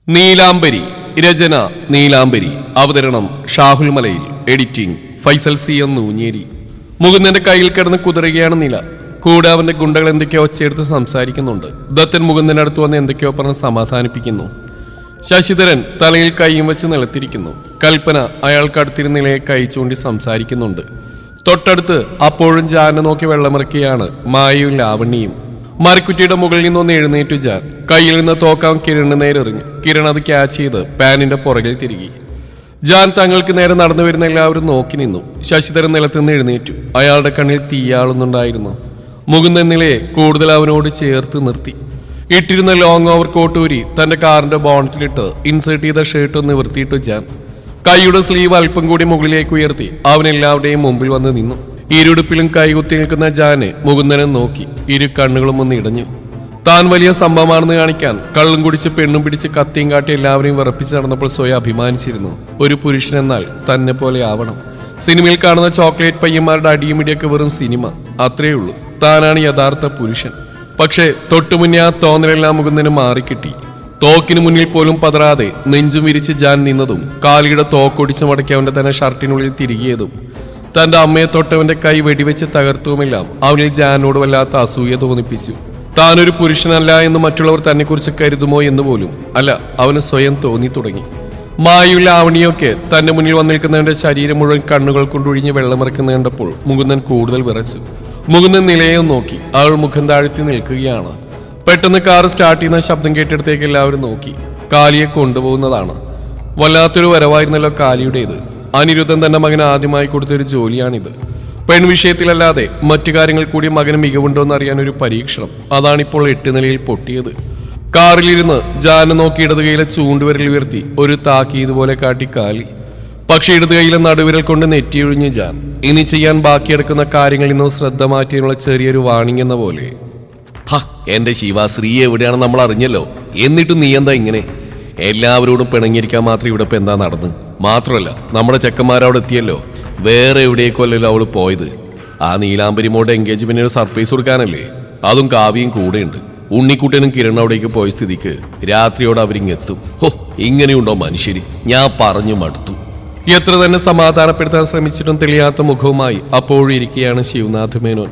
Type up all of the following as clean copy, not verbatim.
നീലാംബരി. രചന നീലാംബരി. അവതരണം Shahul Malayil. Editing Faisal C M Oonjeri. മുകുന്ദന്റെ കയ്യിൽ കിടന്ന് കുതിരുകയാണ് നില. കൂടെ അവന്റെ ഗുണ്ടകൾ എന്തൊക്കെയോ ഒച്ചയെടുത്ത് സംസാരിക്കുന്നുണ്ട്. ദത്തൻ മുകുന്ദന്റെ അടുത്ത് വന്ന് എന്തൊക്കെയോ പറഞ്ഞ് സമാധാനിപ്പിക്കുന്നു. ശശിധരൻ തലയിൽ കൈയും വെച്ച് നിലത്തിരിക്കുന്നു. കൽപ്പന അയാൾക്ക് അടുത്തിരുന്ന് നിലയെ കൈ ചൂണ്ടി സംസാരിക്കുന്നുണ്ട്. തൊട്ടടുത്ത് അപ്പോഴും ജാനെ നോക്കി വെള്ളമിറക്കിയാണ് മായയും ലാവണ്യയും. മരക്കുറ്റിയുടെ മുകളിൽ നിന്നൊന്ന് എഴുന്നേറ്റു ജാൻ. കയ്യിൽ നിന്ന് തോക്കാൻ കിരണിന് നേരെ എറിഞ്ഞു. കിരൺ അത് ക്യാച്ച് ചെയ്ത് പാനിന്റെ പുറകിൽ തിരികെ. ജാൻ തങ്ങൾക്ക് നേരെ നടന്നു വരുന്ന എല്ലാവരും നോക്കി നിന്നു. ശശിധരൻ നിലത്തുനിന്ന് എഴുന്നേറ്റു. അയാളുടെ കണ്ണിൽ തീയാളുന്നുണ്ടായിരുന്നു. മുകുന്ദൻ നിലയെ കൂടുതൽ അവനോട് ചേർത്ത് നിർത്തി. ഇട്ടിരുന്ന ലോങ് ഓവർ കോട്ടൂരി തന്റെ കാറിന്റെ ബോണറ്റിലിട്ട് ഇൻസേർട്ട് ചെയ്ത ഷർട്ട് നിവർത്തിയിട്ടു ജാൻ. കൈയുടെ സ്ലീവ് അല്പം കൂടി മുകളിലേക്ക് ഉയർത്തി അവനെല്ലാവരുടെയും മുമ്പിൽ വന്ന് നിന്നു. ഇരുടുപ്പിലും കൈകുത്തി നിൽക്കുന്ന ജാനെ മുകുന്ദനെ നോക്കി. ഇരു കണ്ണുകളും ഒന്ന് ഇടഞ്ഞു. താൻ വലിയ സംഭവമാണെന്ന് കാണിക്കാൻ കള്ളും കുടിച്ച് പെണ്ണും പിടിച്ച് കത്തിയും കാട്ടി എല്ലാവരെയും വിറപ്പിച്ച് നടന്നപ്പോൾ സ്വയം അഭിമാനിച്ചിരുന്നു. ഒരു പുരുഷൻ എന്നാൽ തന്നെ പോലെ ആവണം. സിനിമയിൽ കാണുന്ന ചോക്ലേറ്റ് പയ്യന്മാരുടെ അടിയും ഇടിയൊക്കെ വെറും സിനിമ, അത്രയേ ഉള്ളൂ. താനാണ് യഥാർത്ഥ പുരുഷൻ. പക്ഷേ തൊട്ടുമുന്നേ ആ തോന്നലെല്ലാം മുകുന്ദന് മാറിക്കിട്ടി. തോക്കിന് മുന്നിൽ പോലും പതറാതെ നെഞ്ചും വിരിച്ച് ജാൻ നിന്നതും കാലിയുടെ തോക്കൊടിച്ച് മടക്കി അവന്റെ തന്നെ ഷർട്ടിനുള്ളിൽ തിരികിയതും തന്റെ അമ്മയെ തൊട്ടവന്റെ കൈ വെടിവെച്ച് തകർത്തുമെല്ലാം അവനിൽ ജാനോട് വല്ലാത്ത അസൂയ തോന്നിപ്പിച്ചു. താനൊരു പുരുഷനല്ല എന്ന് മറ്റുള്ളവർ തന്നെ കുറിച്ച് കരുതുമോ എന്ന് പോലും അല്ല, അവന് സ്വയം തോന്നി തുടങ്ങി. മായുള്ള ആവണിയൊക്കെ തന്റെ മുന്നിൽ വന്നു നിൽക്കുന്നവന്റെ ശരീരം മുഴുവൻ കണ്ണുകൾ കൊണ്ടൊഴിഞ്ഞ് വെള്ളമിറക്കുന്ന കണ്ടപ്പോൾ മുകുന്ദൻ കൂടുതൽ വിറച്ചു. മുകുന്ദൻ നിലയെ നോക്കി. അവൾ മുഖം താഴ്ത്തി നിൽക്കുകയാണ്. പെട്ടെന്ന് കാർ സ്റ്റാർട്ട് ചെയ്യുന്ന ശബ്ദം കേട്ടിടത്തേക്ക് എല്ലാവരും നോക്കി. കാലിയെ കൊണ്ടുപോകുന്നതാണ്. വല്ലാത്തൊരു വരവായിരുന്നല്ലോ കാലിയുടേത്. അനിരുദ്ധൻ തന്റെ മകന് ആദ്യമായി കൊടുത്തൊരു ജോലിയാണിത്. പെൺവിഷയത്തിലല്ലാതെ മറ്റു കാര്യങ്ങൾ കൂടി മകന് മികവുണ്ടോ എന്നറിയാൻ ഒരു പരീക്ഷണം. അതാണിപ്പോൾ 8 നിലയിൽ പൊട്ടിയത്. കാറിലിരുന്ന് ജാന നോക്കി ഇടത് കൈയിലെ ചൂണ്ടുവിരൽ ഉയർത്തി ഒരു താക്കീത് പോലെ കാട്ടി കാലി. പക്ഷെ ഇടത് കൈയിലെ നടുവിരൽ കൊണ്ട് നെറ്റിയൊഴിഞ്ഞ് ജാൻ. ഇനി ചെയ്യാൻ ബാക്കിയെടുക്കുന്ന കാര്യങ്ങളിൽ നിന്നും ശ്രദ്ധ മാറ്റിയുള്ള ചെറിയൊരു വാണിംഗ് എന്ന പോലെ. എന്റെ ശിവാശ്രീ എവിടെയാണ് നമ്മൾ അറിഞ്ഞല്ലോ, എന്നിട്ടും നീ എന്താ ഇങ്ങനെ? എല്ലാവരോടും പിണങ്ങിയിരിക്കാൻ മാത്രം ഇവിടെ ഇപ്പൊ എന്താ നടന്ന്? മാത്രമല്ല നമ്മുടെ ചെക്കന്മാരവിടെ എത്തിയല്ലോ. വേറെ എവിടേക്കല്ലോ അവള് പോയത്? ആ നീലാംബരി മോളുടെ എൻഗേജ്മെന്റിന് സർപ്രൈസ് കൊടുക്കാനല്ലേ? അതും കാവ്യയും കൂടെയുണ്ട്. ഉണ്ണിക്കുട്ടനും കിരൺ അവിടേക്ക് പോയ സ്ഥിതിക്ക് രാത്രിയോടെ അവരിങ്ങെത്തും. ഇങ്ങനെയുണ്ടോ മനുഷ്യര്? ഞാൻ പറഞ്ഞു മടുത്തു. എത്ര തന്നെ സമാധാനപ്പെടുത്താൻ ശ്രമിച്ചിട്ടും തെളിയാത്ത മുഖവുമായി അപ്പോഴും ഇരിക്കുകയാണ് ശിവനാഥ് മേനോൻ.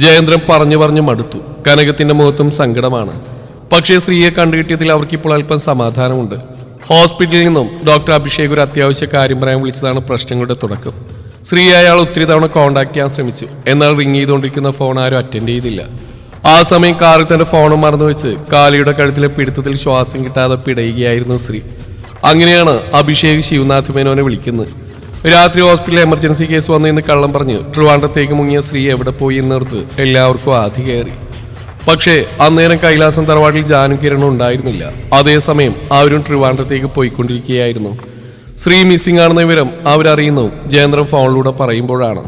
ജയേന്ദ്രൻ പറഞ്ഞു മടുത്തു. കനകത്തിന്റെ മുഖത്തും സങ്കടമാണ്. പക്ഷേ സ്ത്രീയെ കണ്ടുകിട്ടിയതിൽ അവർക്കിപ്പോൾ അല്പം സമാധാനമുണ്ട്. ഹോസ്പിറ്റലിൽ നിന്നും ഡോക്ടർ അഭിഷേക് ഒരു അത്യാവശ്യ കാര്യം പറയാൻ വിളിച്ചതാണ് പ്രശ്നങ്ങളുടെ തുടക്കം. സ്ത്രീ അയാൾ ഒത്തിരി തവണ കോണ്ടാക്ട് ചെയ്യാൻ ശ്രമിച്ചു. എന്നാൽ റിങ് ചെയ്തുകൊണ്ടിരിക്കുന്ന ഫോൺ ആരും അറ്റൻഡ് ചെയ്തില്ല. ആ സമയം കാറിൽ തന്റെ ഫോണും മറന്നു വെച്ച് കാലിയുടെ കഴുത്തിലെ പിടുത്തത്തിൽ ശ്വാസം കിട്ടാതെ പിടയുകയായിരുന്നു സ്ത്രീ. അങ്ങനെയാണ് അഭിഷേക് ശിവനാഥ് മേനോനെ വിളിക്കുന്നത്. രാത്രി ഹോസ്പിറ്റലിൽ എമർജൻസി കേസ് വന്നതെന്ന് കള്ളം പറഞ്ഞ് ട്രിവാൻഡ്രത്തേക്ക് മുങ്ങിയ സ്ത്രീ എവിടെ പോയി എന്നോർത്ത് എല്ലാവർക്കും ആധി കയറി. പക്ഷേ അന്നേരം കൈലാസം തറവാട്ടിൽ ജാനും കിരണും ഉണ്ടായിരുന്നില്ല. അതേസമയം അവരും ട്രിവാൻഡ്രത്തേക്ക് പോയിക്കൊണ്ടിരിക്കുകയായിരുന്നു. സ്ത്രീ മിസ്സിംഗ് ആണെന്ന വിവരം അവരറിയുന്നു ജയേന്ദ്രൻ ഫോണിലൂടെ പറയുമ്പോഴാണ്.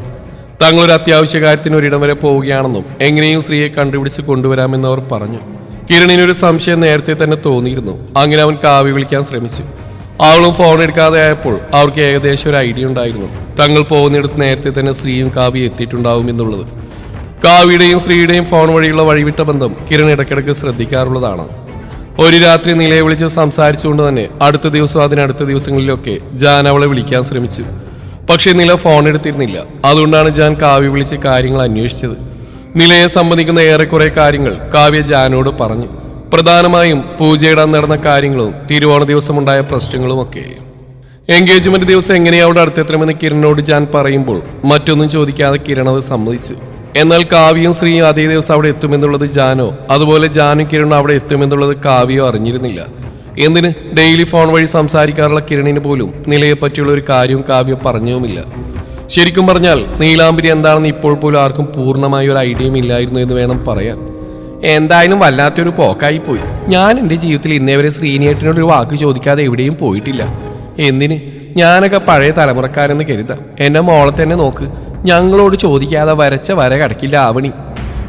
തങ്ങളൊരു അത്യാവശ്യ കാര്യത്തിന് ഒരിടം വരെ പോവുകയാണെന്നും എങ്ങനെയും സ്ത്രീയെ കണ്ടുപിടിച്ച് കൊണ്ടുവരാമെന്ന് അവർ പറഞ്ഞു. കിരണിനൊരു സംശയം നേരത്തെ തന്നെ തോന്നിയിരുന്നു. അങ്ങനെ അവൻ കാവ്യ വിളിക്കാൻ ശ്രമിച്ചു. അവളും ഫോൺ എടുക്കാതെ ആയപ്പോൾ അവർക്ക് ഏകദേശം ഒരു ഐഡിയ ഉണ്ടായിരുന്നു. തങ്ങൾ പോകുന്നിടത്ത് നേരത്തെ തന്നെ സ്ത്രീയും കാവ്യ എത്തിയിട്ടുണ്ടാവും എന്നുള്ളത്. കാവ്യയുടെയും സ്ത്രീയുടെയും ഫോൺ വഴിയുള്ള വഴിവിട്ട ബന്ധം കിരൺ ഇടയ്ക്കിടയ്ക്ക് ശ്രദ്ധിക്കാറുള്ളതാണ്. ഒരു രാത്രി നിലയെ വിളിച്ച് സംസാരിച്ചുകൊണ്ട് തന്നെ അടുത്ത ദിവസം അതിനടുത്ത ദിവസങ്ങളിലൊക്കെ ജാൻ അവളെ വിളിക്കാൻ ശ്രമിച്ചു. പക്ഷേ നില ഫോൺ എടുത്തിരുന്നില്ല. അതുകൊണ്ടാണ് ജാൻ കാവ്യ വിളിച്ച് കാര്യങ്ങൾ അന്വേഷിച്ചത്. നിലയെ സംബന്ധിക്കുന്ന ഏറെക്കുറെ കാര്യങ്ങൾ കാവ്യ ജാനോട് പറഞ്ഞു. പ്രധാനമായും പൂജയിടാൻ നടന്ന കാര്യങ്ങളും തിരുവോണ ദിവസമുണ്ടായ പ്രശ്നങ്ങളുമൊക്കെ. എൻഗേജ്മെന്റ് ദിവസം എങ്ങനെയാ അവിടെ അടുത്തെത്തണമെന്ന് കിരണിനോട് ജാൻ പറയുമ്പോൾ മറ്റൊന്നും ചോദിക്കാതെ കിരൺ അത് സമ്മതിച്ചു. എന്നാൽ കാവ്യയും സ്ത്രീയും അതേ ദിവസം അവിടെ എത്തുമെന്നുള്ളത് ജാനോ അതുപോലെ ജാനും കിരണും അവിടെ എത്തുമെന്നുള്ളത് കാവ്യോ അറിഞ്ഞിരുന്നില്ല. എന്തിന് ഡെയിലി ഫോൺ വഴി സംസാരിക്കാറുള്ള കിരണിന് പോലും നിലയെ പറ്റിയുള്ള ഒരു കാര്യവും കാവ്യ പറഞ്ഞുമില്ല. ശരിക്കും പറഞ്ഞാൽ നീലാംബരി എന്താണെന്ന് ഇപ്പോൾ പോലും ആർക്കും പൂർണ്ണമായ ഒരു ഐഡിയയും ഇല്ലായിരുന്നു എന്ന് വേണം പറയാൻ. എന്തായാലും വല്ലാത്തൊരു പോക്കായി പോയി. ഞാൻ എൻ്റെ ജീവിതത്തിൽ ഇന്നേവരെ ശ്രീനിയേട്ടനോടൊരു വാക്ക് ചോദിക്കാതെ എവിടെയും പോയിട്ടില്ല. എന്തിന്? ഞാനൊക്കെ പഴയ തലമുറക്കാരെന്ന് കരുതാം. എന്നെ മോളെ തന്നെ നോക്ക്. ഞങ്ങളോട് ചോദിക്കാതെ വരച്ച വര കടക്കില്ല ആവണി.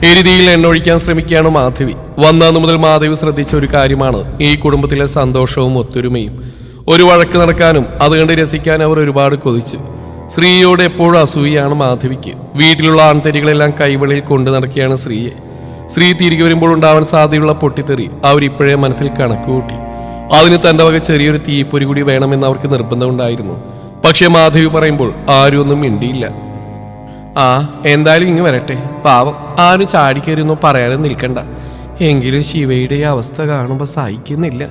എരുതിയിൽ എണ്ണൊഴിക്കാൻ ശ്രമിക്കുകയാണ് മാധവി. വന്നന്നു മുതൽ മാധവി ശ്രദ്ധിച്ച ഒരു കാര്യമാണ് ഈ കുടുംബത്തിലെ സന്തോഷവും ഒത്തൊരുമയും. ഒരു വഴക്ക് നടക്കാനും അതുകൊണ്ട് രസിക്കാൻ അവർ ഒരുപാട് കൊതിച്ചു. സ്ത്രീയോട് എപ്പോഴും അസൂയാണ് മാധവിക്ക്. വീട്ടിലുള്ള ആൺതരികളെല്ലാം കൈവെളിയിൽ കൊണ്ടു നടക്കുകയാണ് സ്ത്രീയെ. സ്ത്രീ തിരികെ വരുമ്പോൾ ഉണ്ടാവാൻ സാധ്യതയുള്ള പൊട്ടിത്തെറി അവരിപ്പോഴേ മനസ്സിൽ കണക്കുകൂട്ടി. അതിന് തന്റെ വക ചെറിയൊരു തീപ്പൊരി കൂടി വേണമെന്ന് അവർക്ക് നിർബന്ധമുണ്ടായിരുന്നു. പക്ഷെ മാധവി പറയുമ്പോൾ ആരും ഒന്നും മിണ്ടിയില്ല. ആ എന്തായാലും ഇങ്ങ് വരട്ടെ, പാവം ആരും ചാടിക്കയറിയൊന്നും പറയാനും നിൽക്കണ്ട. എങ്കിലും ശിവയുടെ അവസ്ഥ കാണുമ്പോൾ സഹിക്കുന്നില്ല.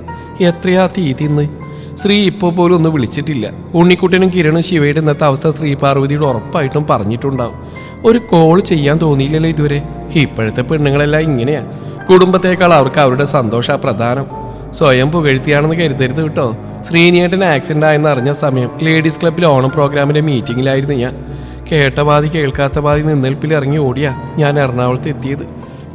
എത്രയാ തീ തിന്ന്. ശ്രീ ഇപ്പോൾ പോലും ഒന്നും വിളിച്ചിട്ടില്ല. ഉണ്ണിക്കുട്ടനും കിരണും ശിവയുടെ ഇന്നത്തെ അവസ്ഥ ശ്രീ പാർവതിയോട് ഉറപ്പായിട്ടും പറഞ്ഞിട്ടുണ്ടാവും. ഒരു കോൾ ചെയ്യാൻ തോന്നിയില്ലല്ലോ ഇതുവരെ. ഇപ്പോഴത്തെ പെണ്ണുങ്ങളെല്ലാം ഇങ്ങനെയാ. കുടുംബത്തേക്കാൾ അവർക്ക് അവരുടെ സന്തോഷ പ്രധാനം. സ്വയം പുകഴ്ത്തിയാണെന്ന് കരുതരുത് കേട്ടോ. ശ്രീനിയേട്ടൻ ആക്സിഡന്റ് ആയെന്ന് അറിഞ്ഞ സമയം ലേഡീസ് ക്ലബ്ബിൽ ഓണം പ്രോഗ്രാമിന്റെ മീറ്റിംഗിലായിരുന്നു ഞാൻ. കേട്ട പാതി കേൾക്കാത്ത പാതി നിന്നേൽപ്പിൽ ഇറങ്ങി ഓടിയാ ഞാൻ എറണാകുളത്ത് എത്തിയത്.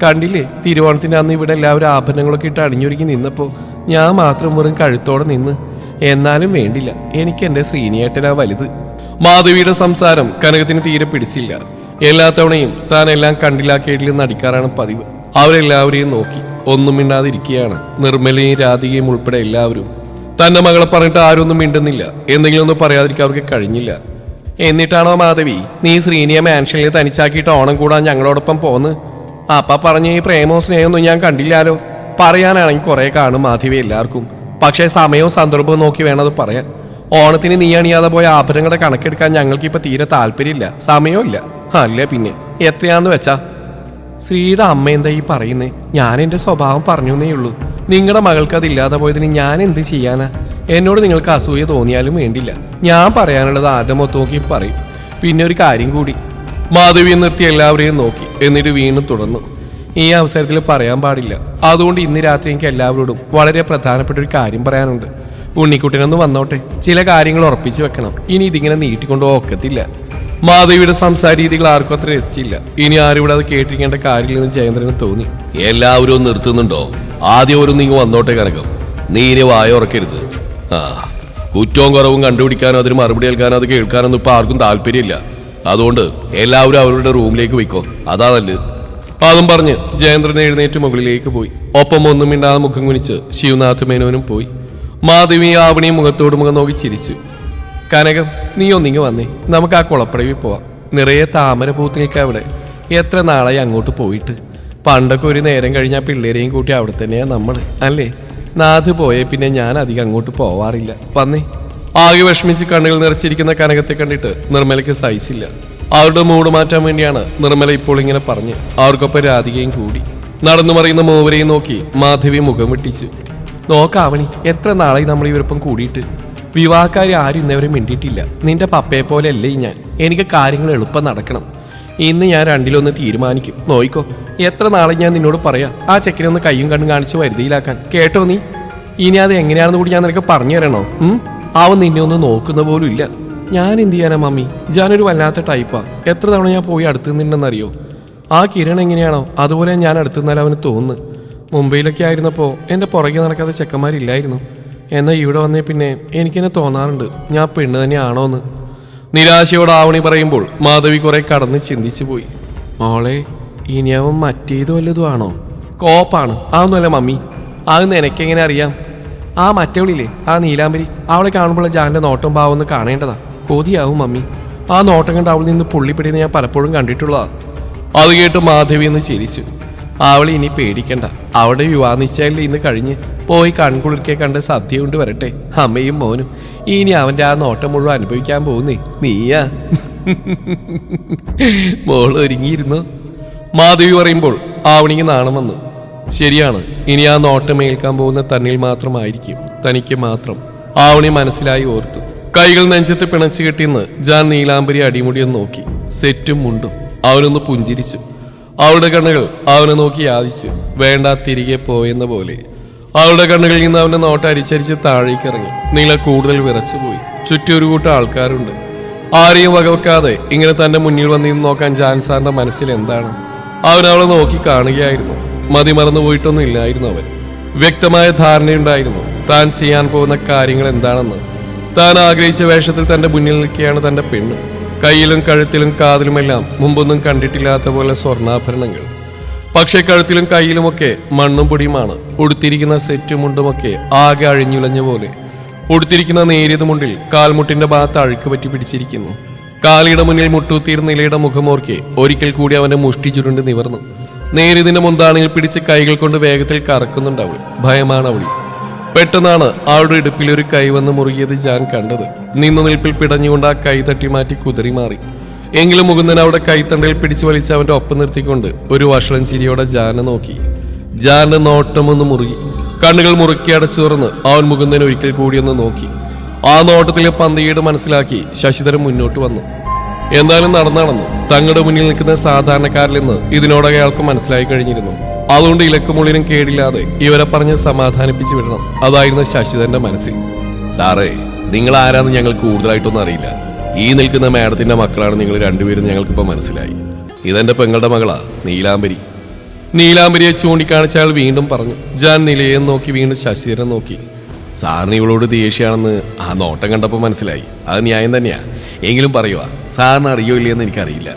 കണ്ടില്ലേ, തിരുവോണത്തിന്റെ അന്ന് ഇവിടെ എല്ലാവരും ആഭരണങ്ങളൊക്കെ ഇട്ട് അണിഞ്ഞൊരുങ്ങി നിന്നപ്പോൾ ഞാൻ മാത്രം വെറും കഴുത്തോടെ നിന്ന്. എന്നാലും വേണ്ടില്ല, എനിക്ക് എന്റെ ശ്രീനിയേട്ടനാ വലുത്. മാധവിയുടെ സംസാരം കനകത്തിന് തീരെ പിടിച്ചില്ല. എല്ലാ തവണയും താൻ എല്ലാം കണ്ടില്ല കേട്ടിൽ നടിക്കാറാണ് പതിവ്. അവരെല്ലാവരെയും നോക്കി ഒന്നും മിണ്ടാതിരിക്കുകയാണ്. നിർമ്മലയും രാധികയും ഉൾപ്പെടെ എല്ലാവരും. തന്റെ മകളെ പറഞ്ഞിട്ട് ആരും ഒന്നും മിണ്ടുന്നില്ല. എന്തെങ്കിലും ഒന്നും പറയാതിരിക്കാൻ അവർക്ക് കഴിഞ്ഞില്ല. എന്നിട്ടാണോ മാധവി നീ ശ്രീനിയെ മാൻഷനിൽ തനിച്ചാക്കിയിട്ട് ഓണം കൂടാൻ ഞങ്ങളോടൊപ്പം പോന്ന്? അപ്പ പറഞ്ഞ ഈ പ്രേമോ സ്നേഹമൊന്നും ഞാൻ കണ്ടില്ലാലോ. പറയാനാണെങ്കിൽ കുറെ കാണും മാധവി എല്ലാവർക്കും. പക്ഷേ സമയവും സന്ദർഭവും നോക്കി വേണം അത് പറയാൻ. ഓണത്തിന് നീ അണിയാതെ പോയ ആഭരണങ്ങളുടെ കണക്കെടുക്കാൻ ഞങ്ങൾക്കിപ്പോൾ തീരെ താല്പര്യമില്ല, സമയവും ഇല്ല. അല്ലേ പിന്നെ എത്രയാന്ന് വെച്ചാ. ശ്രീയുടെ അമ്മ എന്താ ഈ പറയുന്നേ? ഞാൻ എൻ്റെ സ്വഭാവം പറഞ്ഞേ ഉള്ളൂ. നിങ്ങളുടെ മകൾക്ക് അതില്ലാതെ പോയതിന് ഞാൻ എന്ത് ചെയ്യാനാ? എന്നോട് നിങ്ങൾക്ക് അസൂയ തോന്നിയാലും വേണ്ടില്ല, ഞാൻ പറയാനുള്ളത് ആരുടെ മൊത്തം നോക്കി പറയും. പിന്നെ ഒരു കാര്യം കൂടി. മാധവിയെ നിർത്തി എല്ലാവരെയും നോക്കി. എന്നിട്ട് വീണ്ടും തുടർന്നു. ഈ അവസരത്തിൽ പറയാൻ പാടില്ല. അതുകൊണ്ട് ഇന്ന് രാത്രി എനിക്ക് എല്ലാവരോടും വളരെ പ്രധാനപ്പെട്ട ഒരു കാര്യം പറയാനുണ്ട്. ഉണ്ണിക്കുട്ടനൊന്ന് വന്നോട്ടെ, ചില കാര്യങ്ങൾ ഉറപ്പിച്ചു വെക്കണം. ഇനി ഇതിങ്ങനെ നീട്ടിക്കൊണ്ടുപോകാൻ ഒക്കത്തില്ല. മാധവിയുടെ സംസാര രീതികൾ ആർക്കും അത്ര രസിച്ചില്ല. ഇനി ആരും ഇവിടെ അത് കേട്ടിരിക്കേണ്ട കാര്യമില്ലെന്ന് ജയേന്ദ്രന് തോന്നി. എല്ലാവരും ഒന്ന് നിർത്തുന്നുണ്ടോ? ആദ്യം ഒരു നീങ്ങ് വന്നോട്ടെ കനകം. നീ ഇനി വായ ഉറക്കരുത്. കുറ്റവും കുറവും കണ്ടുപിടിക്കാനോ അതിന് മറുപടി കേൾക്കാനോ അത് കേൾക്കാനൊന്നും ഇപ്പൊ ആർക്കും താല്പര്യമില്ല. അതുകൊണ്ട് എല്ലാവരും അവരുടെ റൂമിലേക്ക് പോയിക്കോ, അതാ നല്ലത്. അതും പറഞ്ഞ് ജയേന്ദ്രൻ എഴുന്നേറ്റ് മുകളിലേക്ക് പോയി. ഒപ്പം ഒന്നും മിണ്ടാതെ മുഖം കുനിച്ച് ശിവനാഥ് മേനോനും പോയി. മാധവി ആവണിയും മുഖത്തോട് മുഖം നോക്കി ചിരിച്ചു. കനകം, നീ ഒന്നിങ്ങ് വന്നേ, നമുക്ക് ആ കുളപ്പടവിൽ പോവാം. നിറയെ താമര പൂത്ത് നിൽക്കുക അവിടെ. എത്ര നാളായി അങ്ങോട്ട് പോയിട്ട്. പണ്ടൊക്കെ ഒരു നേരം കഴിഞ്ഞാൽ പിള്ളേരെയും കൂട്ടി അവിടെ തന്നെയാ നമ്മൾ, അല്ലേ? നാഥ് പോയേ പിന്നെ ഞാൻ അധികം അങ്ങോട്ട് പോവാറില്ല. വന്നേ. ആകെ വിഷമിച്ച് കണ്ണുകൾ നിറച്ചിരിക്കുന്ന കനകത്തെ കണ്ടിട്ട് നിർമ്മലയ്ക്ക് സഹിച്ചില്ല. അവരുടെ മൂഡ് മാറ്റാൻ വേണ്ടിയാണ് നിർമ്മല ഇപ്പോൾ ഇങ്ങനെ പറഞ്ഞ് അവർക്കൊപ്പം രാധികയും കൂടി. നടന്നു മറിയുന്ന മൂവരെയും നോക്കി മാധവി മുഖം വെട്ടിച്ചു. നോക്കാവണി, എത്ര നാളായി നമ്മൾ ഇവരൊപ്പം കൂടിയിട്ട്. വിവാഹക്കാരി ആരും ഇന്നവരെ മിണ്ടിയിട്ടില്ല. നിന്റെ പപ്പയെ പോലെ അല്ലേ ഞാൻ. എനിക്ക് കാര്യങ്ങൾ എളുപ്പം നടക്കണം. ഇന്ന് ഞാൻ രണ്ടിലൊന്ന് തീരുമാനിക്കും. നോയിക്കോ, എത്ര നാളെ ഞാൻ നിന്നോട് പറയാം ആ ചെക്കനെ ഒന്ന് കയ്യും കണ്ണും കാണിച്ച് വരുതിയിലാക്കാൻ. കേട്ടോ നീ? ഇനി അത് എങ്ങനെയാണെന്ന് കൂടി ഞാൻ നിനക്ക് പറഞ്ഞു തരണോ? അവൻ നിന്നെ ഒന്ന് നോക്കുന്ന പോലും ഇല്ല. ഞാൻ എന്ത് ചെയ്യാനാ മമ്മി? ഞാനൊരു വല്ലാത്ത ടൈപ്പാ. എത്ര തവണ ഞാൻ പോയി അടുത്ത് നിന്നെന്നറിയോ? ആ കിരൺ എങ്ങനെയാണോ അതുപോലെ ഞാൻ അടുത്ത് നിന്നാൽ അവന് തോന്നുന്നു. മുംബൈയിലൊക്കെ ആയിരുന്നപ്പോൾ എൻ്റെ പുറകെ നടക്കാത്ത ചെക്കന്മാരില്ലായിരുന്നു. എന്നാൽ ഇവിടെ വന്നേ പിന്നെ എനിക്കെന്നെ തോന്നാറുണ്ട് ഞാൻ പെണ്ണ് തന്നെയാണോ എന്ന്. നിരാശയോട് ആവണി പറയുമ്പോൾ മാധവി കുറെ കടന്ന് ചിന്തിച്ചു പോയി. മോളെ, ഇനി അവൻ മറ്റേതു വല്ലതും ആണോ? കോപ്പാണ്. അതൊന്നുമല്ല മമ്മി. അത് നിനക്കെങ്ങനെ അറിയാം? ആ മറ്റവളില്ലേ, ആ നീലാംബരി, അവളെ കാണുമ്പോൾ ജാൻ്റെ നോട്ടം ഭാവം ഒന്ന് കാണേണ്ടതാ. കൊതിയാവും മമ്മി. ആ നോട്ടം കണ്ട് അവളിൽ നിന്ന് പുള്ളിപ്പിടിയെന്ന് ഞാൻ പലപ്പോഴും കണ്ടിട്ടുള്ളതാ. അത് കേട്ട് മാധവി എന്ന് ചിരിച്ചു. അവളെ ഇനി പേടിക്കണ്ട. അവളുടെ വിവാഹ നിശ്ചയത്തിൽ ഇന്ന് കഴിഞ്ഞ് പോയി കൺകുളിർക്കെ കണ്ട് സദ്യ കൊണ്ട് വരട്ടെ അമ്മയും മോനും. ഇനി അവൻ്റെ ആ നോട്ടം മുഴുവൻ അനുഭവിക്കാൻ പോകുന്നേ നീയാ. മോൾ ഒരുങ്ങിയിരുന്നു. മാധവി പറയുമ്പോൾ ആവണിക്ക് നാണം വന്നു. ശരിയാണ്, ഇനി ആ നോട്ടം ഏൽക്കാൻ പോകുന്ന തന്നിൽ മാത്രമായിരിക്കും, തനിക്ക് മാത്രം. ആവണി മനസ്സിലായി ഓർത്തു. കൈകൾ നെഞ്ചത്ത് പിണച്ചു കെട്ടിന്ന് ജാൻ നീലാംബരി അടിമുടിയൊന്ന് നോക്കി. സെറ്റും മുണ്ടും. അവനൊന്ന് പുഞ്ചിരിച്ചു. അവളുടെ കണ്ണുകൾ അവനെ നോക്കി യാചിച്ചു. വേണ്ട, തിരികെ പോയെന്ന പോലെ. അവളുടെ കണ്ണുകളിൽ നിന്ന് അവന്റെ നോട്ടം അരിച്ചരിച്ച് താഴേക്ക് ഇറങ്ങി. നീല കൂടുതൽ വിറച്ചുപോയി. ചുറ്റും ഒരു കൂട്ടം ആൾക്കാരുണ്ട്. ആരെയും വകവെക്കാതെ ഇങ്ങനെ തന്റെ മുന്നിൽ വന്നിരുന്ന് നോക്കാൻ ജാൻ സാറിന്റെ മനസ്സിൽ എന്താണ്? അവൻ അവളെ നോക്കി കാണുകയായിരുന്നു. മതിമറന്നു പോയിട്ടൊന്നും ഇല്ലായിരുന്നു അവൻ. വ്യക്തമായ ധാരണയുണ്ടായിരുന്നു താൻ ചെയ്യാൻ പോകുന്ന കാര്യങ്ങൾ എന്താണെന്ന്. താൻ ആഗ്രഹിച്ച വേഷത്തിൽ തന്റെ മുന്നിൽ നിൽക്കുകയാണ് തന്റെ പെണ്ണ്. കയ്യിലും കഴുത്തിലും കാതിലുമെല്ലാം മുമ്പൊന്നും കണ്ടിട്ടില്ലാത്ത പോലെ സ്വർണ്ണാഭരണങ്ങൾ. പക്ഷെ കഴുത്തിലും കയ്യിലുമൊക്കെ മണ്ണും പൊടിയുമാണ്. ഉടുത്തിരിക്കുന്ന സെറ്റും മുണ്ടുമൊക്കെ ആകെ അഴിഞ്ഞുലഞ്ഞ പോലെ. ഉടുത്തിരിക്കുന്ന നേരിയത് മുണ്ടിൽ കാൽമുട്ടിന്റെ ഭാഗത്ത് അഴുക്ക് പറ്റി പിടിച്ചിരിക്കുന്നു. കാലിയുടെ മുന്നിൽ മുട്ടൂത്തിയിരുന്ന നിലയുടെ മുഖമോർക്കെ ഒരിക്കൽ കൂടി അവന്റെ മുഷ്ടി ചുരുണ്ട് നിവർന്നു. നേരിയതിന്റെ മുന്താണിയിൽ പിടിച്ച് കൈകൾ കൊണ്ട് വേഗത്തിൽ കറക്കുന്നുണ്ട് അവൾ. ഭയമാണ് അവൾ. പെട്ടെന്നാണ് അവളുടെ ഇടുപ്പിൽ ഒരു കൈ വന്ന് മുറുകിയത് ജാൻ കണ്ടത്. നിന്ന നിൽപ്പിൽ പിടഞ്ഞുകൊണ്ട് ആ കൈ തട്ടി മാറ്റി കുതറി മാറി. എങ്കിലും മുകുന്ദൻ അവിടെ കൈത്തണ്ടയിൽ പിടിച്ചു വലിച്ച് അവന്റെ ഒപ്പം നിർത്തിക്കൊണ്ട് ഒരു വഷളൻ ചിരിയോടെ ജാനെ നോക്കി. ജാന്റെ നോട്ടമൊന്ന് മുറുകി. കണ്ണുകൾ മുറുക്കി അടച്ചു തുറന്ന് അവൻ മുകുന്ദൻ ഒരിക്കൽ കൂടിയൊന്ന് നോക്കി. ആ നോട്ടത്തിലെ പന്തികേട് മനസ്സിലാക്കി ശശിധരൻ മുന്നോട്ട് വന്നു. എന്തായാലും നടന്നു. തങ്ങളുടെ മുന്നിൽ നിൽക്കുന്ന സാധാരണക്കാരിൽ നിന്ന് ഇതിനോടൊക്കെ അയാൾക്ക് മനസ്സിലായി കഴിഞ്ഞിരുന്നു. അതുകൊണ്ട് ഇലക്കുമുള്ളിനും കേടില്ലാതെ ഇവരെ പറഞ്ഞ് സമാധാനിപ്പിച്ചു വിടണം. അതായിരുന്നു ശശിധരന്റെ മനസ്സിൽ. സാറേ, നിങ്ങൾ ആരാന്ന് ഞങ്ങൾക്ക് കൂടുതലായിട്ടൊന്നും അറിയില്ല. ഈ നിൽക്കുന്ന മാഡത്തിന്റെ മക്കളാണ് നിങ്ങൾ രണ്ടുപേരും, ഞങ്ങൾക്കിപ്പോ മനസ്സിലായി. ഇതെന്റെ പെങ്ങളുടെ മകളാ നീലാംബരി. നീലാംബരിയെ ചൂണ്ടിക്കാണിച്ച അയാൾ വീണ്ടും പറഞ്ഞു. ജാൻ നിലയെ നോക്കി വീണ്ടും ശശിധരൻ നോക്കി. സാറിന് ഇവളോട് ദേഷ്യമാണെന്ന് ആ നോട്ടം കണ്ടപ്പോൾ മനസ്സിലായി. അത് ന്യായം തന്നെയാ. എങ്കിലും പറയുക, സാറിന് അറിയോ ഇല്ലയെന്ന് എനിക്കറിയില്ല.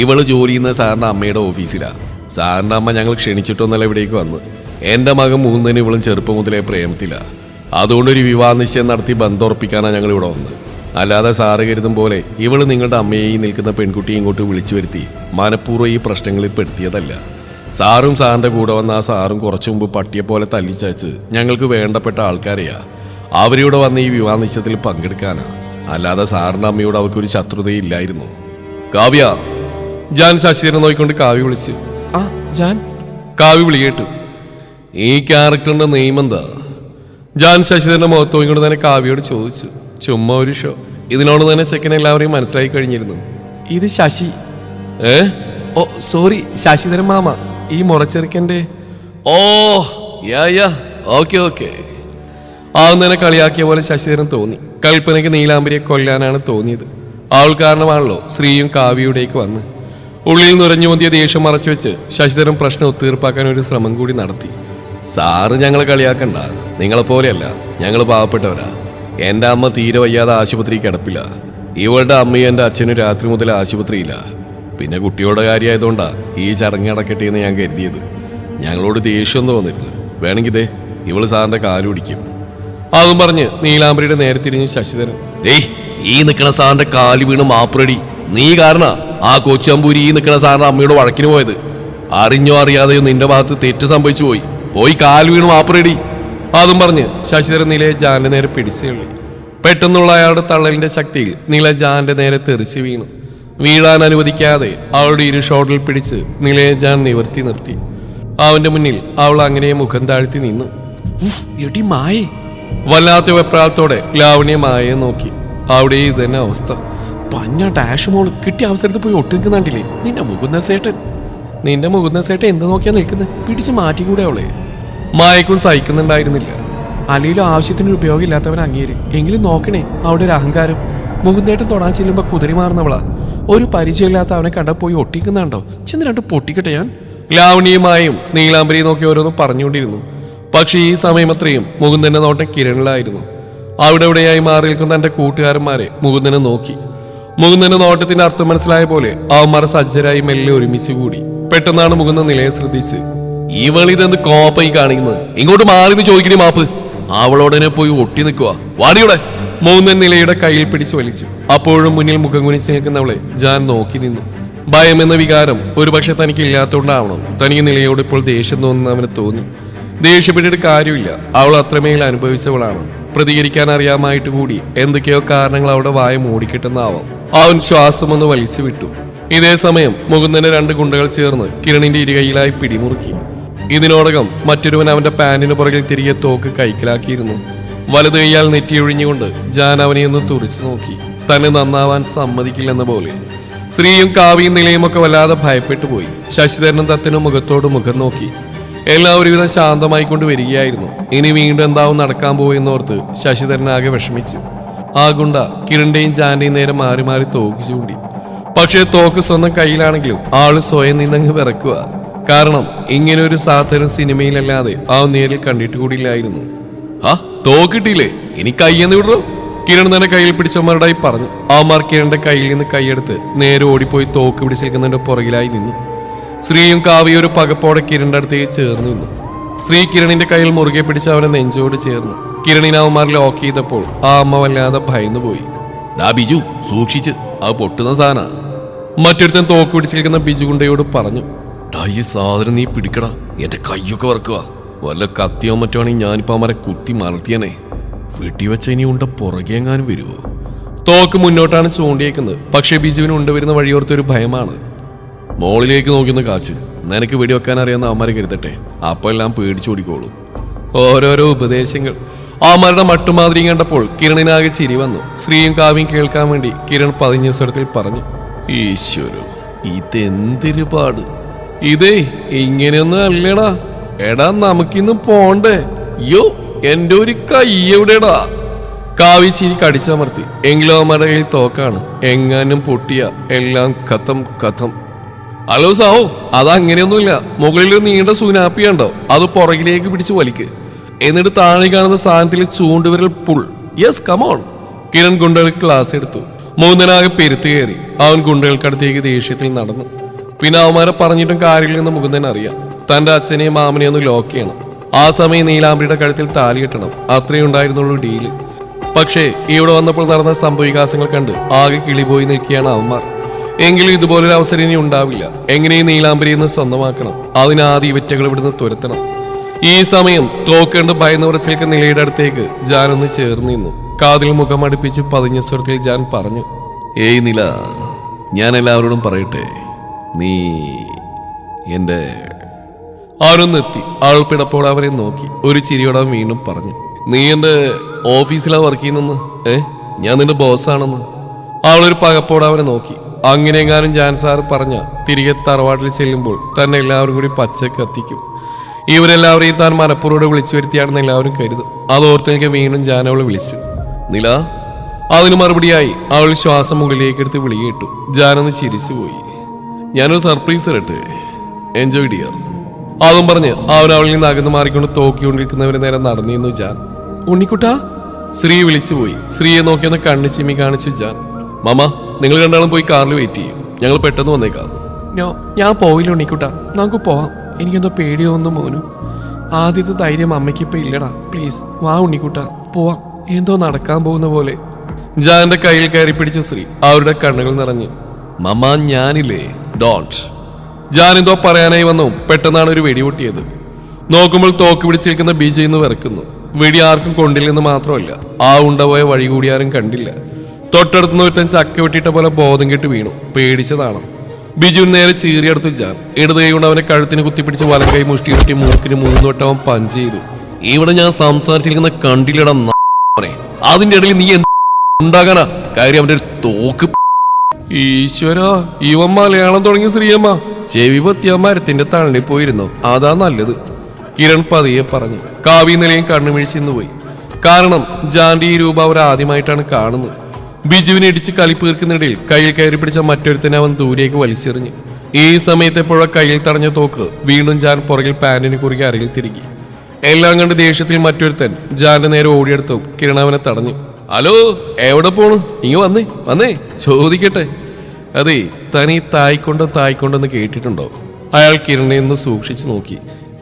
ഇവള് ജോലി ചെയ്യുന്ന സാറിന്റെ അമ്മയുടെ ഓഫീസിലാ. സാറിന്റെ അമ്മ ഞങ്ങൾ ക്ഷണിച്ചിട്ടൊന്നല്ല ഇവിടേക്ക് വന്ന്. എന്റെ മകൻ മൂന്നിന് ഇവളും ചെറുപ്പം മുതലേ പ്രേമത്തില്ല. അതുകൊണ്ടൊരു വിവാഹ നിശ്ചയം നടത്തി ബന്ധം ഉറപ്പിക്കാനാണ് ഞങ്ങൾ ഇവിടെ വന്നത്. അല്ലാതെ സാറ് കരുതും പോലെ ഇവള് നിങ്ങളുടെ അമ്മയെ ഈ നിൽക്കുന്ന പെൺകുട്ടിയെ ഇങ്ങോട്ട് വിളിച്ചു വരുത്തി മനഃപൂർവ്വം ഈ പ്രശ്നങ്ങളിൽ പെടുത്തിയതല്ല. സാറും സാറിന്റെ കൂടെ വന്ന ആ സാറും കുറച്ചു മുമ്പ് പട്ടിയെ പോലെ തല്ലിച്ചയച്ച് ഞങ്ങൾക്ക് വേണ്ടപ്പെട്ട ആൾക്കാരെയാ. അവരിവിടെ വന്ന് ഈ വിവാഹ നിശ്ചയത്തിൽ പങ്കെടുക്കാനാ. അല്ലാതെ സാറിന്റെ അമ്മയോട് അവർക്കൊരു ശത്രുതയില്ലായിരുന്നു. കാവ്യ, ജാൻ ശശിധരൻ നോക്കിക്കൊണ്ട് കാവ്യ വിളിച്ചു. ആ ജാൻ. കാവ്യ വിളി കേട്ടു. ഈ ക്യാരക്ടറിന്റെ നെയിം എന്താ? ജാൻ ശശിധരന്റെ മുഖത്ത് നോക്കിക്കൊണ്ട് തന്നെ കാവ്യയോട് ചോദിച്ചു. ചുമ്മാ ഒരു ഷോ. ഇതിനോട് തന്നെ സെക്കൻഡ് എല്ലാവരെയും മനസ്സിലായി കഴിഞ്ഞിരുന്നു. ഇത് ശശി. ഓ സോറി, ശശിധരൻ മാമ. ഈ മുറച്ചെറുക്കന്റെ. ഓ യാ ഓക്കെ. ആവുന്നതിനെ കളിയാക്കിയ പോലെ ശശിധരൻ തോന്നി. കൽപ്പനയ്ക്ക് നീലാംബരിയെ കൊല്ലാനാണ് തോന്നിയത്. അവൾ കാരണമാണല്ലോ ശ്രീയും കാവ്യയുടേക്ക് വന്ന്. ഉള്ളിൽ നുരഞ്ഞു പൊന്തിയ ദേഷ്യം മറച്ചു വെച്ച് ശശിധരൻ പ്രശ്നം ഒത്തീർപ്പാക്കാൻ ഒരു ശ്രമം കൂടി നടത്തി. സാറ് ഞങ്ങളെ കളിയാക്കണ്ട. നിങ്ങളെപ്പോലെയല്ല, ഞങ്ങൾ പാവപ്പെട്ടവരാ. എൻ്റെ അമ്മ തീരെ വയ്യാതെ ആശുപത്രി കിടപ്പില്ല. ഇവളുടെ അമ്മയും എൻ്റെ അച്ഛനും രാത്രി മുതൽ ആശുപത്രിയില്ല. പിന്നെ കുട്ടികളുടെ കാര്യമായതുകൊണ്ടാ ഈ ചടങ്ങ് നടക്കട്ടെ എന്ന് ഞാൻ കരുതിയത്. ഞങ്ങളോട് ദേഷ്യം തോന്നരുത്. വേണമെങ്കിൽ ഇതേ ഇവള് സാറിന്റെ കാല് പിടിക്കും. അതും പറഞ്ഞ് നീലാംബരിയുടെ നേരെ തിരിഞ്ഞു ശശിധരൻ. ഈ നിൽക്കണ സാറിന്റെ കാല് വീണ് മാപ്പുറടി. നീ കാരണ ആ കൊച്ചമ്പൂരി ഈ നിൽക്കണ സാറിന്റെ അമ്മയോട് വഴക്കിന് പോയത്. അറിഞ്ഞോ അറിയാതെയോ നിന്റെ ഭാഗത്ത് തെറ്റ് സംഭവിച്ചു പോയി കാല് വീണ് മാപ്പുറടി. അതും പറഞ്ഞ് ശശിധരൻ നിലയെ ജാന്റെ നേരെ പിടിച്ചുള്ളി. പെട്ടെന്നുള്ള അയാളുടെ തള്ളലിന്റെ ശക്തിയിൽ നില ജാന്റെ നേരെ തെറിച്ച് വീണു. വീഴാൻ അനുവദിക്കാതെ അവളുടെ ഇരു ഷോട്ടിൽ പിടിച്ച് നിലയെ ജാൻ നിവർത്തി നിർത്തി. അവന്റെ മുന്നിൽ അവൾ അങ്ങനെ മുഖം താഴ്ത്തി നിന്നു. എടി മായേ. വല്ലാത്ത വെപ്രാളത്തോടെ ലാവണ്യ മായയെ നോക്കി. അവിടെ ഇത് തന്നെ അവസ്ഥ. പഞ്ഞ ഡാഷ് മോള് കിട്ടിയ അവസരത്തിൽ പോയി ഒട്ടിനിൽക്കുന്നുണ്ടില്ലേ നിന്റെ മുകുന്ദ സേട്ടൻ. എന്ത് നോക്കിയാ നിൽക്കുന്നത്? പിടിച്ച് മാറ്റിക്കൂടെ അവളെ? മായക്കും സഹിക്കുന്നുണ്ടായിരുന്നില്ല. അല്ലെങ്കിലും ആവശ്യത്തിന് ഉപയോഗമില്ലാത്തവൻ അങ്ങേര്. എങ്കിലും നോക്കണേ അവിടെ ഒരു അഹങ്കാരം. മുകുന്ദേട്ടൻ തൊടാൻ ചെല്ലുമ്പോ കുതിരി മാറുന്നവളാ. ഒരു പരിചയമില്ലാത്ത അവനെ കണ്ട പോയി ഒട്ടിക്കുന്നുണ്ടോ? ചെന്ന് രണ്ട് പൊട്ടിക്കട്ടെ ഞാൻ. ലാവണ്യമായും നീലാംബരിയെ നോക്കി ഓരോന്നും പറഞ്ഞുകൊണ്ടിരുന്നു. പക്ഷെ ഈ സമയം അത്രയും മുകുന്ദന്റെ നോട്ടം കിരണിലായിരുന്നു. അവിടെ ഇവിടെയായി മാറി നിൽക്കുന്ന തന്റെ കൂട്ടുകാരന്മാരെ മുകുന്ദനെ നോക്കി. മുകുന്ദന്റെ നോട്ടത്തിന്റെ അർത്ഥം മനസ്സിലായ പോലെ അവന്മാർ സജ്ജരായി മെല്ലെ ഒരുമിച്ച് കൂടി. പെട്ടെന്നാണ് മുകുന്ദൻ നിലയെ ശ്രദ്ധിച്ച്. ഇവളിതെന്ത് കോപ്പായി കാണിക്കുന്നത്? ഇങ്ങോട്ട് മാറി ചോദിക്കണേ മാപ്പ്. അവളോടനെ പോയി ഒട്ടി നിൽക്കുക. വാടിയോടെ. മുകുന്ദൻ നിലയുടെ കയ്യിൽ പിടിച്ചു വലിച്ചു. അപ്പോഴും മുന്നിൽ മുഖം കുനിച്ച് നിൽക്കുന്നവളെ ജാൻ നോക്കി നിന്നു. ഭയം എന്ന വികാരം ഒരുപക്ഷെ തനിക്ക് ഇല്ലാത്തതുകൊണ്ടാവണം തനിക്ക് നിലയോട് ഇപ്പോൾ ദേഷ്യം തോന്നുന്ന അവന് തോന്നി. ദേഷ്യപ്പെട്ടിട്ട് കാര്യമില്ല. അവൾ അത്രമേൽ അനുഭവിച്ചവളാണ്. പ്രതികരിക്കാൻ അറിയാമായിട്ട് കൂടി എന്തൊക്കെയോ കാരണങ്ങൾ അവിടെ വായ മൂടിക്കിട്ടുന്നാവാം. അവൻ ശ്വാസം ഒന്ന് വലിച്ചു വിട്ടു. ഇതേ സമയം മുകുന്ദന്റെ രണ്ട് ഗുണ്ടകൾ ചേർന്ന് കിരണിന്റെ ഇരുകൈയിലായി പിടിമുറുക്കി. ഇതിനോടകം മറ്റൊരുവൻ അവന്റെ പാന്റിന് പുറകിൽ തിരികെ തോക്ക് കൈക്കലാക്കിയിരുന്നു. വലത് കൈയാൽ നെറ്റിയൊഴിഞ്ഞുകൊണ്ട് ജാൻ അവനെ ഒന്ന് തുറിച്ചു നോക്കി. തന്നെ നന്നാവാൻ സമ്മതിക്കില്ലെന്ന പോലെ. ശ്രീയും കാവ്യയും നിലയും ഒക്കെ വല്ലാതെ ഭയപ്പെട്ടു പോയി. ശശിധരനും തത്തനും മുഖത്തോട് മുഖം നോക്കി. എല്ലാം ഒരുവിധം ശാന്തമായിക്കൊണ്ട് വരികയായിരുന്നു. ഇനി വീണ്ടും എന്താവും നടക്കാൻ പോയെന്നോർത്ത് ശശിധരനാകെ വിഷമിച്ചു. ആ ഗുണ്ട കിരണിന്റെയും ജാന്റെയും നേരെ മാറി മാറി തോക്ക് ചൂണ്ടി. പക്ഷേ തോക്ക് സ്വന്തം കയ്യിലാണെങ്കിലും ആള് സ്വയം നിന്നങ്ങ് വിറക്കുക. കാരണം ഇങ്ങനെ ഒരു സാധനം സിനിമയിലല്ലാതെ ആ നേരിൽ കണ്ടിട്ട് കൂടിയില്ലായിരുന്നു. ആ തോക്കിട്ടില്ലേ? ഇനി കയ്യെന്ന് വിടറോ? കിരൺ തന്നെ കയ്യിൽ പിടിച്ചവന്മാരുടായി പറഞ്ഞു. അവന്മാർ കിരണിന്റെ കയ്യിൽ നിന്ന് കൈയെടുത്ത് നേരെ ഓടിപ്പോയി തോക്ക് പിടിച്ചിരിക്കുന്നതിന്റെ പുറകിലായി നിന്നു. ശ്രീയും കാവ്യ ഒരു പകപ്പോടെ കിരണിന്റെ അടുത്തേക്ക് ചേർന്ന് നിന്നു. ശ്രീ കിരണിന്റെ കയ്യിൽ മുറുകെ പിടിച്ച് അവനെ നെഞ്ചോട് ചേർന്നു. കിരണിനെ അവന്മാർ ലോക്ക് ചെയ്തപ്പോൾ ആ അമ്മ വല്ലാതെ ഭയന്നു പോയി. ബിജു സൂക്ഷിച്ച്, അത് പൊട്ടുന്ന സാധന. മറ്റൊരുത്തൻ തോക്ക് പിടിച്ചിരിക്കുന്ന ബിജു ഗുണ്ടയോട് പറഞ്ഞു. ഈ സാധനം നീ പിടിക്കടാ, എന്റെ കയ്യൊക്കെ വറക്കുക. വല്ല കത്തിയോ മറ്റോണെങ്കിൽ ഞാനിപ്പോ അവരെ കുത്തി മലർത്തിയനെ. വെടിവെച്ച ഇനി ഉണ്ട പുറകെ എങ്ങാനും വരുമോ? തോക്ക് മുന്നോട്ടാണ് ചൂണ്ടിയേക്കുന്നത്. പക്ഷേ ബിജുവിന് ഉണ്ടുവരുന്ന വഴിയോർത്തൊരു ഭയമാണ്. മോളിലേക്ക് നോക്കുന്ന കാച്ച്, നിനക്ക് വെടിവെക്കാൻ അറിയാവുന്ന അവന്മാരെ കരുതട്ടെ, അപ്പൊ എല്ലാം പേടിച്ചോടിക്കോളൂ. ഓരോരോ ഉപദേശങ്ങൾ. അവന്മാരുടെ മട്ടുമാതിരി കണ്ടപ്പോൾ കിരണിനാകെ ചിരി വന്നു. ശ്രീയും കാവ്യം കേൾക്കാൻ വേണ്ടി കിരൺ പതിഞ്ഞ സ്വരത്തിൽ പറഞ്ഞു, ഈശ്വരോ, ഇതെന്തൊരു പാട്. ഇതേ ഇങ്ങനെയൊന്നും അല്ലേടാ. എടാ നമുക്കിന്ന് പോണ്ടേ. യോ എന്റെ ഒരു കൈ എവിടെടാ. കാവ്യ ചിരി കടിച്ചമർത്തി. എങ്കിലും അവന്മാരുടെ കയ്യിൽ തോക്കാണ്. എങ്ങാനും പൊട്ടിയ എല്ലാം കഥം കഥം. ഹലോ സാവോ, അതങ്ങനെയൊന്നുമില്ല. മുകളിൽ നീണ്ട സുനാപ്പി ഉണ്ടോ, അത് പുറകിലേക്ക് പിടിച്ച് വലിക്ക്. എന്നിട്ട് താഴെ കാണുന്ന സാധനത്തിൽ ചൂണ്ടുവിരൽ പുൾ. Yes come on. കിരൺ ഗുണ്ടകൾക്ക് ക്ലാസ് എടുത്തു. മുകുന്ദനാകെ പെരുത്തു കയറി. അവൻ ഗുണ്ടകൾക്കടുത്തേക്ക് ദേഷ്യത്തിൽ നടന്നു. പിന്നെ അവന്മാരെ പറഞ്ഞിട്ടും കാര്യമില്ലെന്ന് മുകുന്ദൻ അറിയാം. തന്റെ അച്ഛനെയും മാമനെയും ഒന്ന് ലോക്ക് ചെയ്യണം. ആ സമയം നീലാംബരിയുടെ കഴുത്തിൽ താലി കെട്ടണം. അത്രേ ഉണ്ടായിരുന്നുള്ളൂ ഡീല്. പക്ഷേ ഇവിടെ വന്നപ്പോൾ നടന്ന സംഭവവികാസങ്ങൾ കണ്ട് ആകെ കിളിപോയി നിൽക്കുകയാണ് അവന്മാർ. എങ്കിലും ഇതുപോലൊരു അവസരം ഇനി ഉണ്ടാവില്ല. എങ്ങനെയും നീലാംബരിയെന്ന് സ്വന്തമാക്കണം. അതിനാദ്യ ഇവറ്റകൾ ഇവിടുന്ന് തുരത്തണം. ഈ സമയം തോക്കണ്ട് ഭയന്ന് ഉറച്ചിൽക്കുന്ന നിലയുടെ അടുത്തേക്ക് ജാൻ ഒന്ന് ചേർന്ന് നിന്നു. കാതിൽ മുഖം അടുപ്പിച്ച് പതിഞ്ഞ സ്വരത്തിൽ ജാൻ പറഞ്ഞു, ഏയ് നില, ഞാൻ എല്ലാവരോടും പറയട്ടെ, നീ എന്റെ... അവരും നിർത്തി. അവൾ പിടപ്പോടെ അവരെ നോക്കി. ഒരു ചിരിയോടെ അവൻ വീണ്ടും പറഞ്ഞു, നീ എന്റെ ഓഫീസിലാ വർക്ക് ചെയ്യുന്നെന്ന്. ഞാൻ നിന്റെ ബോസാണെന്ന്. അവളൊരു പകപ്പോടെ അവനെ നോക്കി. അങ്ങനെയെങ്ങാനും ജാൻ സാർ പറഞ്ഞ തിരികെ തറവാട്ടിൽ ചെല്ലുമ്പോൾ തന്നെ എല്ലാവരും കൂടി പച്ച കത്തിക്കും. ഇവരെല്ലാവരെയും താൻ മനപ്പൂർവ്വം വിളിച്ചു വരുത്തിയാണെന്ന് എല്ലാവരും കരുതും. അതോർത്തെനിക്ക് വീണ്ടും ജാൻ അവളെ വിളിച്ചു. നില. അതിന് മറുപടിയായി അവൾ ശ്വാസം മുകളിലേക്കെടുത്ത് വിളി കേട്ടു. ജാനൊന്ന് ചിരിച്ചുപോയി. ഞാനൊരു സർപ്രൈസ് തരട്ടെ, എൻജോയ് ഡിയർ. അതും പറഞ്ഞ് അവൻ അവളിൽ നിന്ന് അകന്ന് മാറിക്കൊണ്ട് തോക്കിക്കൊണ്ടിരിക്കുന്നവരെ നേരെ നടന്നിരുന്നു ജാൻ. ഉണ്ണിക്കുട്ടാ, ശ്രീ വിളിച്ചുപോയി. ശ്രീയെ നോക്കിയൊന്ന് കണ്ണ് ചിമ്മി കാണിച്ചു ജാൻ. മാമ, നിങ്ങൾ രണ്ടാളും പോയി കാറിൽ വെയിറ്റ് ചെയ്യും, ഞങ്ങൾ പെട്ടെന്ന് വന്നേക്കാം. ഞാൻ പോയില്ല ഉണ്ണിക്കുട്ടാ, നമുക്ക് പോവാം. എനിക്കെന്തോ പേടിയൊന്നും മോനു. ആദ്യത്തെ ധൈര്യം അമ്മയ്ക്ക് ഇപ്പൊ ഇല്ലടാ. പ്ലീസ് വാ ഉണ്ണിക്കുട്ടാ, പോവാം. എന്തോ നടക്കാൻ പോകുന്ന പോലെ. ജാന്റെ കയ്യിൽ കയറി പിടിച്ചു ശ്രീ. അവരുടെ കണ്ണുകൾ നിറഞ്ഞു. മമ്മ, ഞാനില്ലേ, ഡോണ്ട്. ജാൻ എന്തോ പറയാനായി വന്നു. പെട്ടെന്നാണ് ഒരു വെടി പൊട്ടിയത്. നോക്കുമ്പോൾ തോക്ക് പിടിച്ച് നിൽക്കുന്ന ബിജു ഇന്ന് വിറക്കുന്നു. വെടി ആർക്കും കൊണ്ടില്ലെന്ന് മാത്രമല്ല, ആ ഉണ്ടപോയ വഴി കൂടി ആരും കണ്ടില്ല. തൊട്ടടുത്തുനിന്ന് ഒരുത്തൻ ചക്ക വെട്ടിയിട്ട പോലെ ബോധം കെട്ട് വീണു. പേടിച്ചതാണ്. ബിജുവിന് നേരെ ചീറിയെടുത്തു ജാൻ. ഇടത് കൈ കൊണ്ട് അവനെ കഴുത്തിന് കുത്തിപ്പിടിച്ച് വലം കൈ മുഷ്ടിയുരുട്ടി മൂക്കിന് 3 വട്ടം അവൻ പഞ്ച് ചെയ്തു. ഇവിടെ ഞാൻ സംസാരിച്ചിരിക്കുന്ന കണ്ടില്ലട. അതിന്റെ ഇടയിൽ നീ ഉണ്ടാകാനാ കാര്യം? അവന്റെ ഒരു തോക്ക്. ഈശ്വര, ഇവൻ മലയാളം തുടങ്ങി ശ്രീയമ്മ. ചെവി പൊത്തിയ മരത്തിന്റെ തള്ളി പോയിരുന്നു. അതാ നല്ലത്, കിരൺ പതിയെ പറഞ്ഞു. കാവ്യ നിലയും കണ്ണുമിഴിച്ചിന്ന് പോയി. കാരണം ജാന്റെ ഈ രൂപ അവർ ആദ്യമായിട്ടാണ് കാണുന്നത്. ബിജുവിനെ ഇടിച്ച് കളിപ്പീർക്കുന്നിടയിൽ കയ്യിൽ കയറി പിടിച്ച മറ്റൊരുത്തനെ അവൻ ദൂരേക്ക് വലിച്ചെറിഞ്ഞു. ഈ സമയത്തെപ്പോഴ കയ്യിൽ തടഞ്ഞ തോക്ക് വീണ്ടും ജാൻ പുറകിൽ പാന്റിന് കുറുകെ അരയിൽ തിരികെ. എല്ലാം കണ്ട് ദേഷ്യത്തിൽ മറ്റൊരുത്തൻ ജാന്റെ നേരെ ഓടിയെടുത്തും കിരൺ അവനെ തടഞ്ഞു. ഹലോ, എവിടെ പോണു? ഇങ്ങ് വന്നേ ചോദിക്കട്ടെ. അതെ, തനി തായ്ക്കൊണ്ടെന്ന് കേട്ടിട്ടുണ്ടോ? അയാൾ കിരണിനെ ഒന്ന് സൂക്ഷിച്ചു നോക്കി.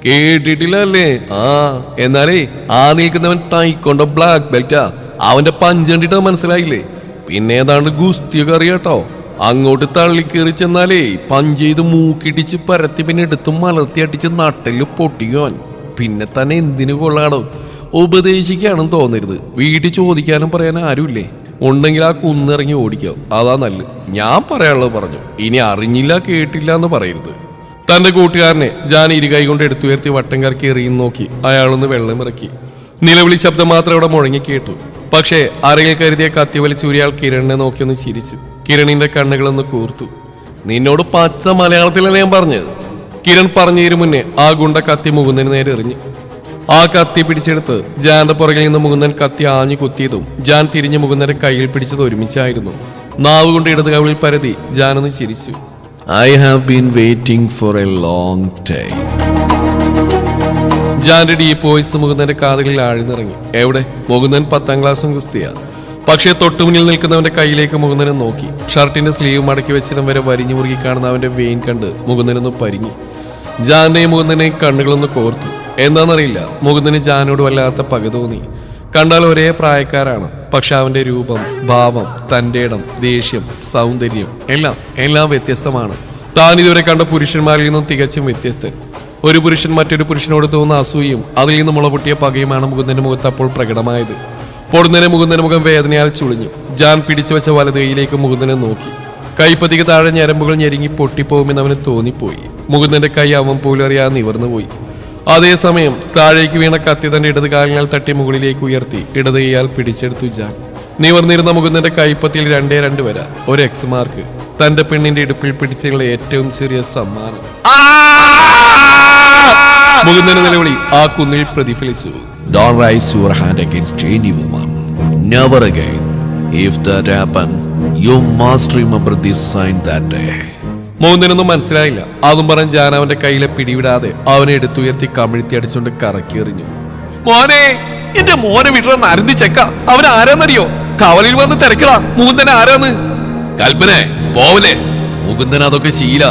കേട്ടിട്ടില്ല അല്ലേ? എന്നാലേ ആ നിൽക്കുന്നവൻ തായ്ക്കൊണ്ടോ ബ്ലാക്ക് ബെൽറ്റാ. അവന്റെ പഞ്ച് കണ്ടിട്ട് മനസ്സിലായില്ലേ? പിന്നെ ഏതാണ്ട് ഗുസ്തിയൊക്കെ അറിയാട്ടോ. അങ്ങോട്ട് തള്ളിക്കേറി ചെന്നാലേ പഞ്ച് ചെയ്ത് മൂക്കിടിച്ച് പരത്തി പിന്നെ എടുത്ത് മലർത്തി അടിച്ച് നട്ടല് പൊട്ടിക്കുവാൻ. പിന്നെ തന്നെ എന്തിനു കൊള്ളാടോ? ഉപദേശിക്കാണെന്ന് തോന്നരുത്. വീട്ടിൽ ചോദിക്കാനും പറയാനും ആരുമില്ലേ? ഉണ്ടെങ്കിൽ ആ കുന്നിറങ്ങി ഓടിക്കാം, അതാ നല്ലത്. ഞാൻ പറയാനുള്ളത് പറഞ്ഞു. ഇനി അറിഞ്ഞില്ല കേട്ടില്ല എന്ന് പറയരുത്. തന്റെ കൂട്ടുകാരനെ ജാൻ ഇരുകൈ കൊണ്ട് എടുത്തുയർത്തി വട്ടം കറക്കി എറിയും നോക്കി അയാളൊന്ന് വെള്ളമിറക്കി. നിലവിളി ശബ്ദം മാത്രം അവിടെ മുഴങ്ങി കേട്ടു. പക്ഷേ അരയിൽ കരുതിയ കത്തി വലിച്ചൂരി അയാൾ കിരണിനെ നോക്കിയൊന്ന് ചിരിച്ചു. കിരണിന്റെ കണ്ണുകളൊന്ന് കൂർത്തു. നിന്നോട് പച്ച മലയാളത്തിലല്ലേ ഞാൻ പറഞ്ഞത്? കിരൺ പറഞ്ഞതിനു മുന്നേ ആ ഗുണ്ട കത്തി മുകുന്ദന് നേരെ എറിഞ്ഞു. ആ കത്തി പിടിച്ചെടുത്ത് ജാന്റെ പുറകിൽ നിന്ന് മുകുന്ദൻ കത്തി ആഞ്ഞു കുത്തിയതും ജാൻ തിരിഞ്ഞ് മുകുന്ദന്റെ കയ്യിൽ പിടിച്ചത് ഒരുമിച്ചായിരുന്നു. നാവ് കൊണ്ട് ഇടത് കവിളിൽ പരതി ജാനൊന്ന് ചിരിച്ചു. I have been waiting for a long time. ജാന്റെ ഡീപ്പ് വോയിസ് മുകുന്ദന്റെ കാതുകളിൽ ആഴ്ന്നിറങ്ങി. എവിടെ? മുകുന്ദൻ 10ാം ക്ലാസ്സും കുസ്തിയാ. പക്ഷേ തൊട്ടുമുന്നിൽ നിൽക്കുന്നവന്റെ കയ്യിലേക്ക് മുകുന്ദനെ നോക്കി. ഷർട്ടിന്റെ സ്ലീവ് മടക്കി വെച്ചിടം വരെ വരിഞ്ഞു മുറുകി കാണുന്ന അവന്റെ വെയിൻ കണ്ട് മുകുന്ദനൊന്ന് പരിങ്ങി. ജാന്റെയും മുകുന്ദനെയും കണ്ണുകളൊന്ന് കോർത്തു. എന്താണെന്നറിയില്ല, മുകുന്ദന് ജാനോട് വല്ലാത്ത പക തോന്നി. കണ്ടാൽ ഒരേ പ്രായക്കാരാണ്. പക്ഷെ അവന്റെ രൂപം, ഭാവം, തന്റെ ഇടം, ദേഷ്യം, സൗന്ദര്യം എല്ലാം വ്യത്യസ്തമാണ്. താൻ ഇതുവരെ കണ്ട പുരുഷന്മാരിൽ നിന്നും തികച്ചും വ്യത്യസ്തൻ. ഒരു പുരുഷൻ മറ്റൊരു പുരുഷനോട് തോന്നുന്ന അസൂയയും അതിൽ നിന്ന് മുളപൊട്ടിയ പകയുമാണ് മുകുന്ദന്റെ മുഖത്ത് അപ്പോൾ പ്രകടമായത്. പൊടുന്നനെ മുകുന്ദന്റെ മുഖം വേദനയാൽ ചുളിഞ്ഞു. ജാൻ പിടിച്ചു വെച്ച വലത് കൈയിലേക്ക് മുകുന്ദനെ നോക്കി. കൈപ്പത്തിക്ക് താഴെ ഞരമ്പുകൾ ഞെരുങ്ങി പൊട്ടിപ്പോകുമെന്ന് അവന് തോന്നിപ്പോയി. മുകുന്ദന്റെ കൈ അവൻ പോലും അറിയാതെ നിവർന്നുപോയി. അതേസമയം താഴേക്ക് വീണ കത്തി തന്റെ ഇടത് കാലിനാൽ തട്ടി മുകളിലേക്ക് ഉയർത്തി ഇടത് കൈയാൽ പിടിച്ചെടുത്തു ജാൻ. നിവർന്നിരുന്ന മുകുന്ദന്റെ കൈപ്പത്തിയിൽ 2 വര, ഒരു എക്സ് മാർക്ക്. തന്റെ പെണ്ണിന്റെ ഇടുപ്പിൽ പിടിച്ചുള്ള ഏറ്റവും ചെറിയ സമ്മാനം. മുകുന്ദന്റെ നിലവിളി ആ കുന്നിൽ പ്രതിഫലിച്ചു. Don't raise your hand against any woman. Never again. If that happen, you must remember this sign that day. മുകുന്ദനൊന്നും മനസ്സിലായില്ല. അതും പറഞ്ഞ് ജാൻ അവന്റെ കയ്യിലെ പിടിവിടാതെ അവനെ എടുത്തുയർത്തി കമിഴ്ത്തി അടിച്ചുകൊണ്ട് കറക്കി എറിഞ്ഞു. മോനെ, എന്റെ മോനെ വിടറ നരന്തിച്ചേക്ക. അവൻ ആരാന്നറിയോ? കവലിൽ വന്ന് തിരക്കടാ. മുകുന്ദൻ ആരാന്ന്? കൽപ്പനെ പോവല്ലേ, മുകുന്ദൻ അതൊക്കെ ശീല.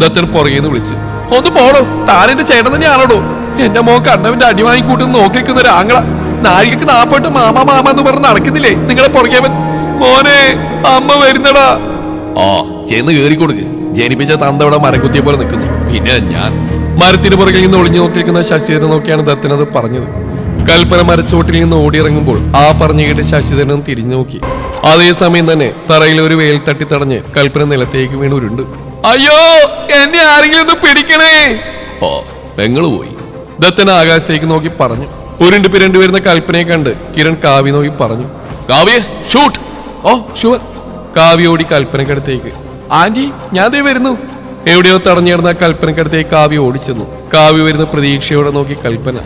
ദത്തൻ പുറകേന്ന് വിളിച്ചു. ഒന്ന് പോടോ, താനെന്റെ ചേട്ടൻ തന്നെയാണോടോ? എന്റെ മോൻ കണ്ണവന്റെ അടി വാങ്ങിക്കൂട്ടുന്ന് നോക്കിക്കുന്ന ഒരു ആങ്ങള. നാഴികക്ക് 40 മാമ മാമ എന്ന് പറഞ്ഞ് നടക്കുന്നില്ലേ നിങ്ങളെ പുറകേവൻ? മോനെ, അമ്മ വരുന്നടാ. ആ ചെന്ന് കേറി കൊടുക്ക്. ജനിപ്പിച്ച തന്തവിടെ മരക്കുത്തിയെ പോലെ നിൽക്കുന്നു. പിന്നെ ഞാൻ മരത്തിന് പുറകിൽ നിന്ന് ഒളിഞ്ഞു നോക്കിയിരിക്കുന്ന ശശിധരനെ നോക്കിയാണ് ദത്തനത് പറഞ്ഞത്. കൽപ്പന മരച്ചോട്ടിൽ നിന്ന് ഓടിയിറങ്ങുമ്പോൾ ആ പറഞ്ഞു കേട്ട് ശശിധരനും തിരിഞ്ഞു നോക്കി. അതേസമയം തന്നെ തറയിൽ ഒരു വേൽ തട്ടി തടഞ്ഞ് കൽപ്പന നിലത്തേക്ക് വീണ് ഉരുണ്ട്. അയ്യോ, എന്നെ ആരെങ്കിലും ഒന്ന് പിടിക്കണേ. ഓ പെങ്ങള് പോയി. ദത്തൻ ആകാശത്തേക്ക് നോക്കി പറഞ്ഞു. ഉരുണ്ട് പിരണ്ടു വരുന്ന കൽപ്പനയെ കണ്ട് കിരൺ കാവ്യ നോക്കി പറഞ്ഞു. Kavya shoot. Oh sure. Kavya ഓടി കൽപ്പനക്കടുത്തേക്ക്. ആന്റി, ഞാൻ ദേ വരുന്നു. എവിടെയോ തടഞ്ഞിരുന്ന കൽപ്പനക്കടുത്തേക്ക് കാവ്യ ഓടിച്ചെന്നു. കാവ്യ വരുന്ന പ്രതീക്ഷയോടെ നോക്കി കൽപ്പന.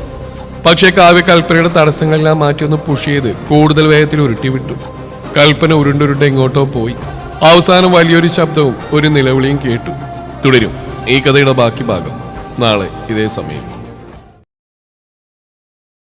പക്ഷേ കാവ്യ കൽപ്പനയുടെ തടസ്സങ്ങളെല്ലാം മാറ്റി ഒന്ന് പുഷ് ചെയ്ത് കൂടുതൽ വേഗത്തിൽ ഉരുട്ടി വിട്ടു. കൽപ്പന ഉരുണ്ടുരുണ്ട് എങ്ങോട്ടോ പോയി. അവസാനം വലിയൊരു ശബ്ദവും ഒരു നിലവിളിയും കേട്ടു. തുടരും ഈ കഥയുടെ ബാക്കി ഭാഗം നാളെ ഇതേ സമയം.